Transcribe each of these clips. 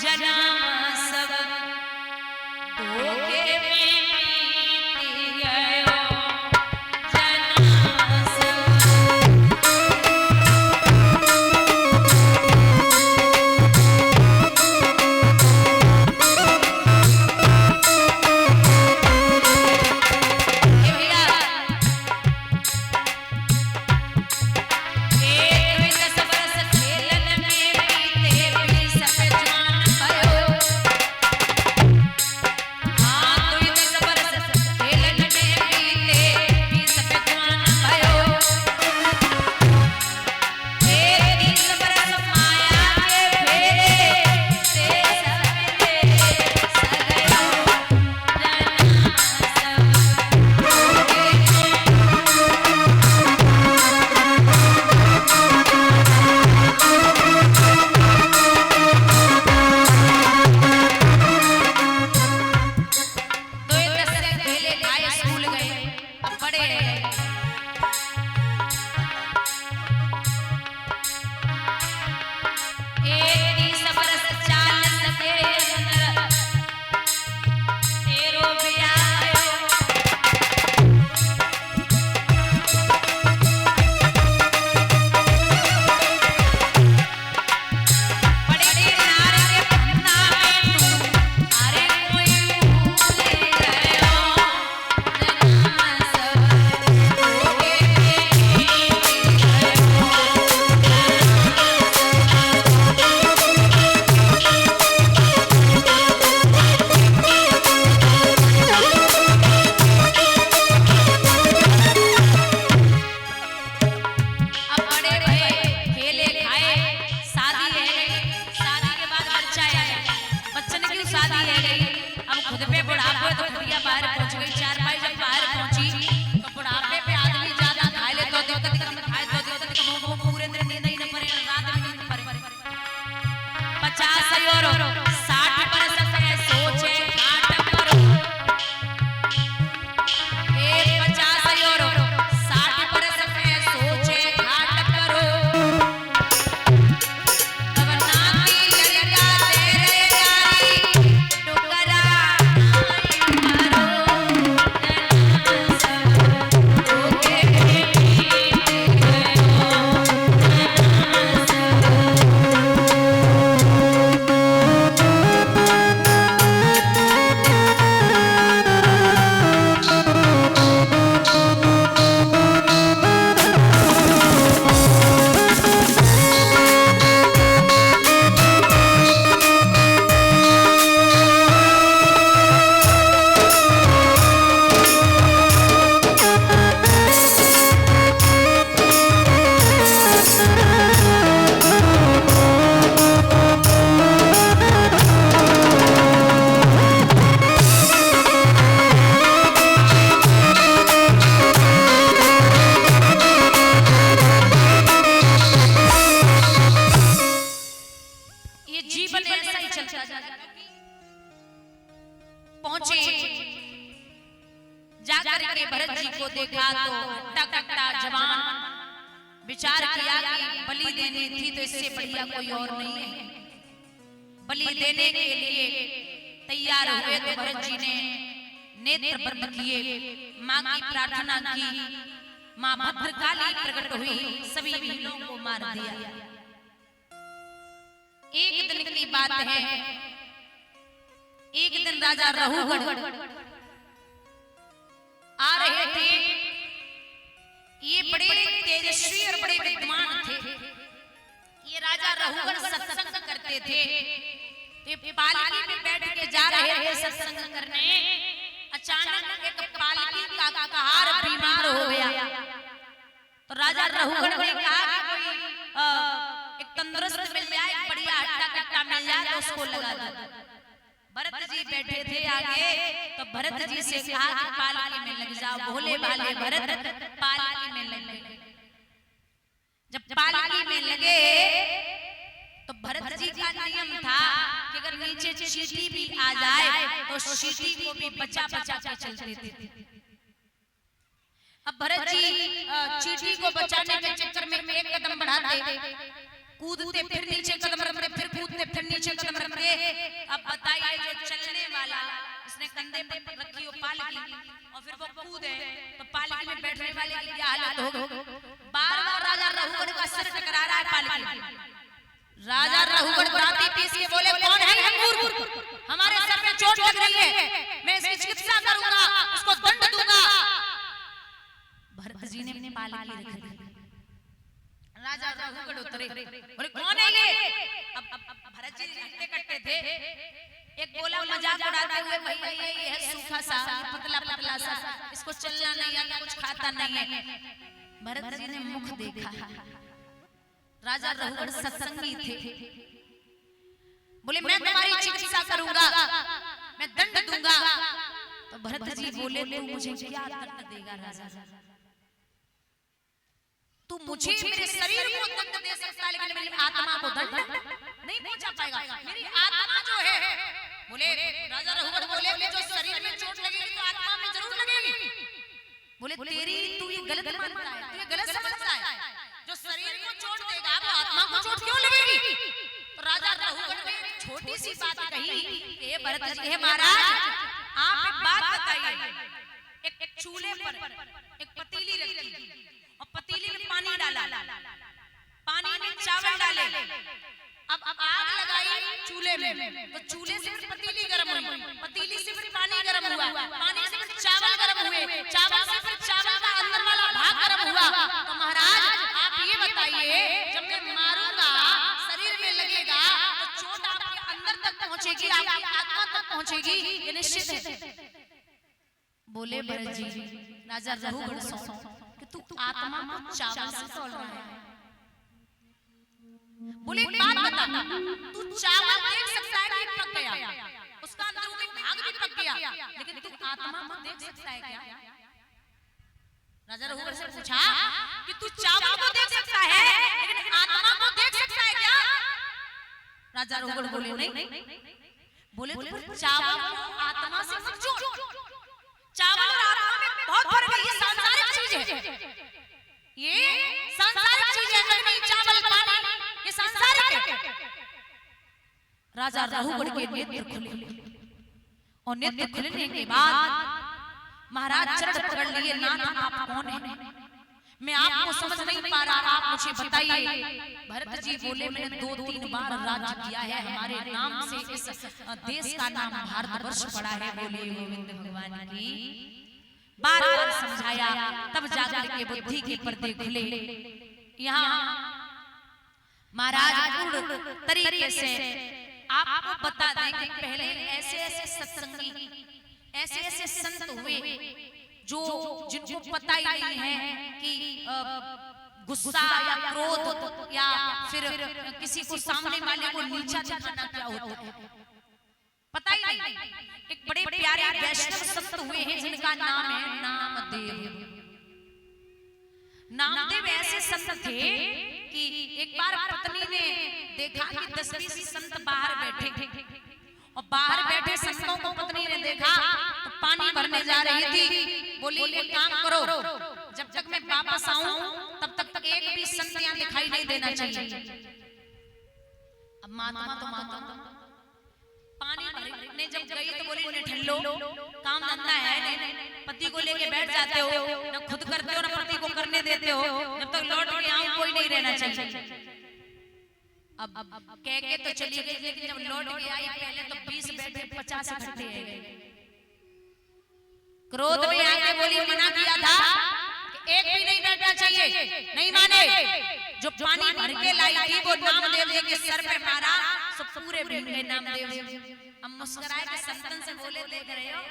जन्म सब धोखे में बीत गयो जन्म सब। पहुंचे जाकर के भरत जी को देखा तो हट्टा कट्टा जवान विचार किया कि बलि देनी थी तो इससे बढ़िया कोई और नहीं है। बलि देने के लिए तैयार हुए तो भरत जी ने नेत्र बंद किए, मां की प्रार्थना की, मां भद्रकाली प्रकट हुई, सभी भीलों को मार दिया। एक दिन की बात है, एक दिन राजा रहुगढ़ आ रहे थे। ये बड़े तेजस्वी और बड़े विद्वान थे। ये राजा रहुगढ़ सत्संग करते थे। ये पालकी में बैठ के जा रहे थे सत्संग करने। अचानक एक पालकी का कहार बीमार हो गया। तो राजा रहुगढ़ ने कहा कि कोई एक तंदुरुस्त मिल जाए, बढ़िया हट्टा कट्टा मिल जाए तो उसको लगा दो। भरत जी बैठे थे आगे, तो भरत जी से कहा कि पालकी में लग जाओ। भोले भाले भरत पालकी में लग गए। जब पालकी में लगे तो भरत जी का नियम था कि अगर नीचे चींटी भी आ जाए तो चींटी को भी बचा बचा के चलते थे। अब भरत जी चींटी को बचाने के चक्कर में एक कदम बढ़ाते कूदते फिर नीचे कदम रखते, फिर कूदते फिर नीचे कदम रखते। अब बताइए जो चलने वाला इसने कंधे पे रखी हो पालकी और फिर वो कूदे तो पालकी में बैठने वाले की क्या हालत होगी। बार-बार राजा रहुगढ़ का सिर टकरा रहा है पालकी। राजा रहुगढ़ दांती पीस के बोले कौन है ये मूर्ख, हमारे सर पे चोट लग रही है, मैं इसकी चिकित्सा करूंगा, उसको दंड दूंगा। भरत जी ने अपने पालकी रख दी। राजा रहुगढ़ उतरे, बोले कौन है ये। अब भरत जी कट्टे थे, एक बोला मजाक उड़ाते हुए भैया ये है सूखा सा पतला पतला सा, इसको चलना नहीं आता, कुछ खाता नहीं है। भरत जी ने मुख देखा, राजा रहुगढ़ सत्संगी थे, बोले मैं तुम्हारी चिकित्सा करूंगा, मैं दंड दूंगा। तो भरत जी बोले तू मुझे क्या दंड देगा राजा, तू मुझे मेरे शरीर को दंड दे सकता है लेकिन मेरी आत्मा को दंड नहीं पहुंचा पाएगा। मेरी आत्मा जो है, बोले राजा रहुगढ़ बोले जो शरीर में चोट लगेगी तो आत्मा में जरूर लगेगी। बोले तेरी तू ये गलत मानता है, तू ये गलत समझता है, जो शरीर को चोट देगा वो आत्मा को चोट क्यों लगेगी। तो राजा रहुगढ़ ने छोटी सी बात कही, हे भरत जी, हे महाराज आप एक बात बताइए, एक चूल्हे पर एक पतीली रखी और पतीली में पानी डाला, पानी में चावल डाले, अब आग लगाई चूल्हे में, तो चूल्हे से फिर पतीली गर्म हुई, पतीली से फिर पानी गर्म हुआ, पानी से फिर चावल गर्म हुए, चावल से फिर चावल का अंदर वाला भाग गर्म हुआ। तो महाराज आप ये बताइए जब मैं मारूंगा शरीर में लगेगा तो चोट आपके अंदर तक पहुंचेगी, आपकी आत्मा तक पहुंचेगी, ये निश्चित है। बोले भरत जी राजा रहुगढ़ सो कि तू आत्मा को चावल से तोल रहा है। बोले एक बात बता, तू चावल देख सकता है कि पक गया, उसका अंदरूनी भाग भी पक गया, लेकिन तू आत्मा को देख सकता है क्या। राजा रहुगढ़ से पूछा कि तू चावल को देख सकता है लेकिन आत्मा को देख सकता है क्या। राजा रहुगढ़ बोले नहीं। बोले तो फिर चावल को आत्मा से मत जोड़, चावल और आत्मा में बहुत फर्क है, ये सांसारिक चीज है, ये सांसारिक चीज है, अग्नि चावल पानी ये सांसारिक है। राजा रहुगढ़ के नेत्र खुले और नेत्र खुलने के बाद महाराज चरण पकड़ लिए, नाथ आप कौन हैं, मैं आपको समझ नहीं पा रहा, आप मुझे बताइए। भरत जी बोले मैंने 2-3 बार राज्य किया है, हमारे नाम से इस देश का नाम भारतवर्ष पड़ा है। बोले गोविंद भगवान की बार बार समझाया, तब जाकर के बुद्धि के पर्दे खुले। यहाँ महाराज पूर्ण तरीके से आपको बता दें कि पहले ऐसे ऐसे सत्संगी, ऐसे ऐसे संत हुए जो जिनको पता ही नहीं है कि गुस्सा या क्रोध या फिर किसी को सामने वाले को नीचा दिखाना क्या होता है, पता ही नहीं। एक बड़े प्यारे वैष्णव संत हुए हैं जिनका नाम है नामदेव। नामदेव ऐसे संत थे कि एक बार पत्नी ने देखा कि 10-20 संत बाहर बैठे थे और बाहर बैठे संतों को पत्नी ने देखा तो पानी भरने जा रही थी। बोली एक काम करो, जब तक मैं वापस आऊं तब तक एक भी संत यहाँ दिखाई नहीं देना चाहिए। अब महात्मा तो महात्मा पानी भरने जब गई तो बोली ने ठल्लो, काम धंधा है नहीं, पति को लेके बैठ जाते हो, न खुद करते हो न पति को करने देते हो, जब तक लौट के आऊं कोई नहीं रहना चाहिए। अब कह के तो चली गई, लेकिन जब लौट के आई पहले तो 20 बैठे 50 इकट्ठे हैं। क्रोध में आके बोली मना किया था कि एक भी नहीं बैठना चाहिए, नहीं माने। जो पानी भर के लाई थी वो नामदेव जी के सर पे मारा, सब पूरे भीग गए नामदेव जी। हम मुस्कुराए के संतन से बोले देख रहे हो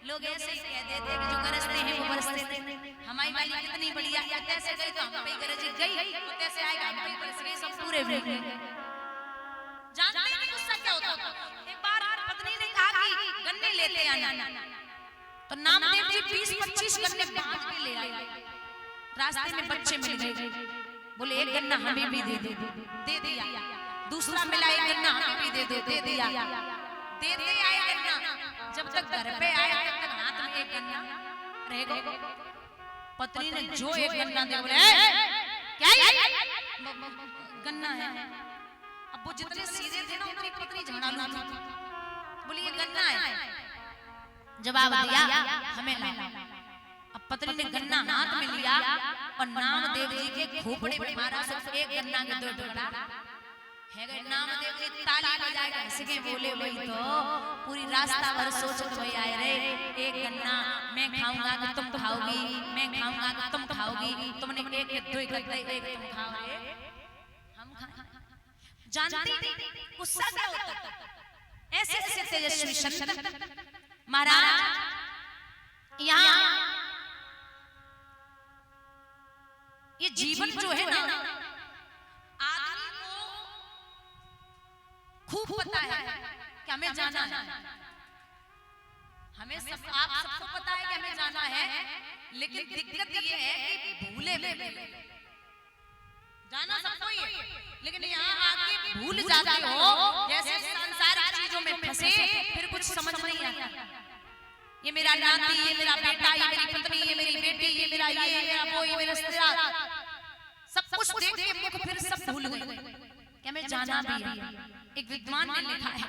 लोग ऐसे ही कह देते कि जो गरजते हैं वो बरसते हैं, हमारी वाली कितनी बढ़िया, कैसे गई तो हम पे गरज गई, कैसे आएगा हम पे बरस गई, सब पूरे भीग गए। जानते हैं गुस्सा क्या होता है। एक बार पत्नी ने कहा कि गन्ने लेते आना, तो नामदेव जी 20-25 गन्ने बांट के ले आए। रास्ते में बच्चे मिल गए, बोले एक गन्ना हमें भी दे दिया। दूसरा मिला एक गन्ना हमें भी दे दिया। देते आए गन्ना, जब तक घर पे आया तब तक हाथ में एक गन्ना रह गया। पत्नी ने जो एक गन्ना दिया, बोले क्या गन्ना है, अब वो जितने सीधे थे ना उतनी पत्नी झगड़ालू थी। बोली ये गन्ना है, जवाब दिया हमें ला। अब पत्नी ने गन्ना हाथ में लिया और नामदेव जी के खोपड़े पे मारा। सिर्फ एक गन्ना के 2 टुकड़ा है गए। नामदेव जी ताली बजाए ऐसे के बोले वही तो पूरी रास्ता भर सोचत वही आए रे, एक गन्ना मैं खाऊंगा कि तुम खाओगी, मैं खाऊंगा कि तुम खाओगी, तुमने एक 2 इकट्ठे एक तुम खाओगे हम खाएं। जानती गुस्सा क्या होता है? ऐसे ऐसे तेजस्वी संत महाराज यहाँ ये जीवन जो है ना आदमी को खूब पता है कि हमें जाना है, हमें सब आप सबको पता है कि हमें जाना है, लेकिन दिक्कत ये है कि भूले जाना सबको ही है, लेकिन यहाँ आके भूल जाते हो जैसे सांसारिक चीजों में फंसे, फिर कुछ समझ नहीं आता। ये मेरा नाती, ये मेरा बेटा, ये मेरी पत्नी, ये मेरी बेटी, ये मेरा ये मेरा वो, ये मेरा रिश्तेदार, सब कुछ देख के मुख फिर सब भूल गए कि हमें जाना भी है। एक विद्वान ने लिखा है